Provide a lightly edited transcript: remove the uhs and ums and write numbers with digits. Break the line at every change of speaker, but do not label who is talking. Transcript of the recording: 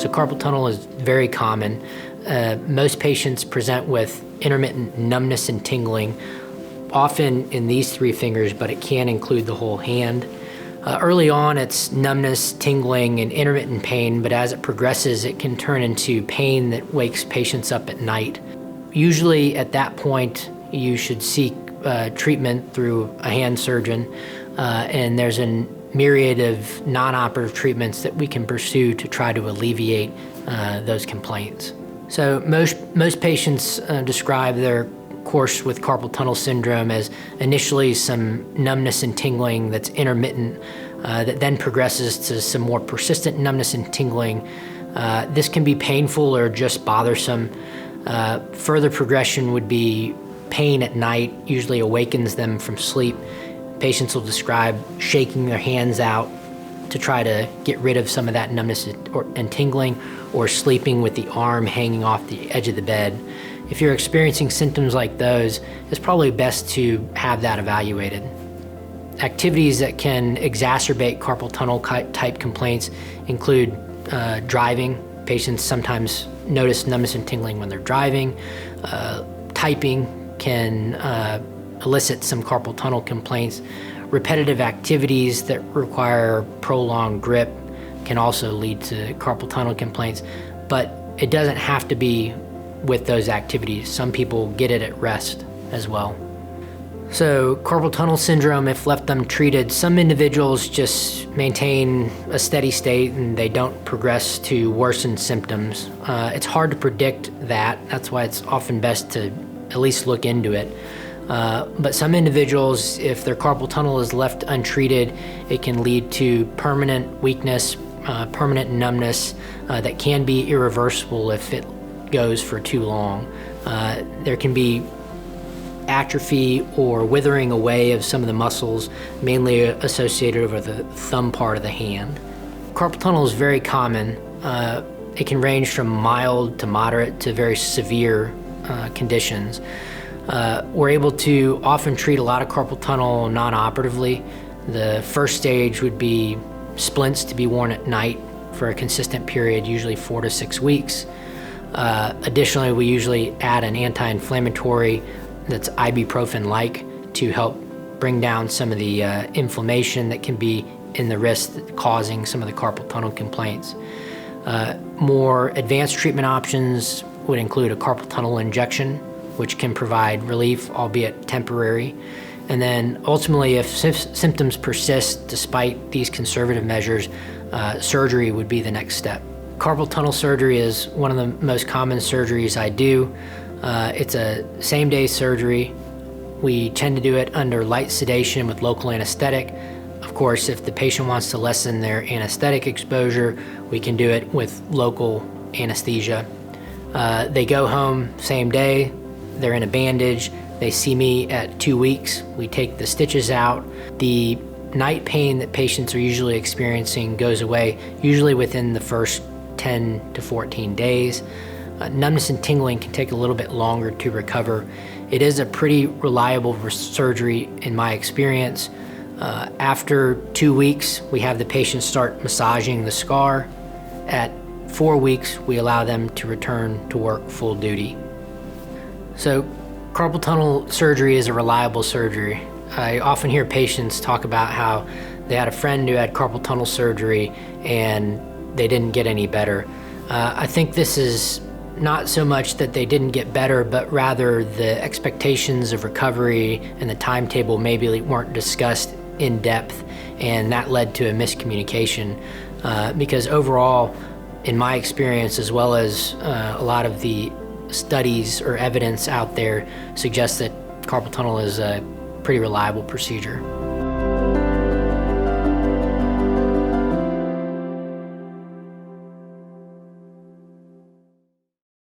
So carpal tunnel is very common. Most patients present with intermittent numbness and tingling, often in these three fingers, but it can include the whole hand. Early on, it's numbness, tingling, and intermittent pain, but as it progresses, it can turn into pain that wakes patients up at night. Usually at that point, you should seek treatment through a hand surgeon, and there's a myriad of non-operative treatments that we can pursue to try to alleviate those complaints. So most patients describe their course with carpal tunnel syndrome as initially some numbness and tingling that's intermittent, that then progresses to some more persistent numbness and tingling. This can be painful or just bothersome. Further progression would be pain at night, usually awakens them from sleep. Patients will describe shaking their hands out to try to get rid of some of that numbness and tingling, or sleeping with the arm hanging off the edge of the bed. If you're experiencing symptoms like those, it's probably best to have that evaluated. Activities that can exacerbate carpal tunnel type complaints include driving. Patients sometimes notice numbness and tingling when they're driving. Typing can elicit some carpal tunnel complaints. Repetitive activities that require prolonged grip can also lead to carpal tunnel complaints, but it doesn't have to be with those activities. Some people get it at rest as well. So carpal tunnel syndrome, if left untreated, some individuals just maintain a steady state and they don't progress to worsened symptoms. It's hard to predict that. That's why it's often best to at least look into it. But some individuals, if their carpal tunnel is left untreated, it can lead to permanent weakness, permanent numbness that can be irreversible if it goes for too long. There can be atrophy or withering away of some of the muscles, mainly associated over the thumb part of the hand. Carpal tunnel is very common. It can range from mild to moderate to very severe conditions. We're able to often treat a lot of carpal tunnel non-operatively. The first stage would be splints to be worn at night for a consistent period, usually 4 to 6 weeks. Additionally, we usually add an anti-inflammatory that's ibuprofen-like to help bring down some of the inflammation that can be in the wrist causing some of the carpal tunnel complaints. More advanced treatment options would include a carpal tunnel injection, which can provide relief, albeit temporary. And then ultimately, if symptoms persist despite these conservative measures, surgery would be the next step. Carpal tunnel surgery is one of the most common surgeries I do. It's a same-day surgery. We tend to do it under light sedation with local anesthetic. Of course, if the patient wants to lessen their anesthetic exposure, we can do it with local anesthesia. They go home same day. They're in a bandage. They see me at 2 weeks. We take the stitches out. The night pain that patients are usually experiencing goes away, usually within the first 10 to 14 days. Numbness and tingling can take a little bit longer to recover. It is a pretty reliable surgery in my experience. After 2 weeks, we have the patient start massaging the scar. At 4 weeks, we allow them to return to work full duty. So carpal tunnel surgery is a reliable surgery. I often hear patients talk about how they had a friend who had carpal tunnel surgery and they didn't get any better. I think this is not so much that they didn't get better, but rather the expectations of recovery and the timetable maybe weren't discussed in depth, and that led to a miscommunication. Because overall, in my experience, as well as a lot of the studies or evidence out there, suggests that carpal tunnel is a pretty reliable procedure.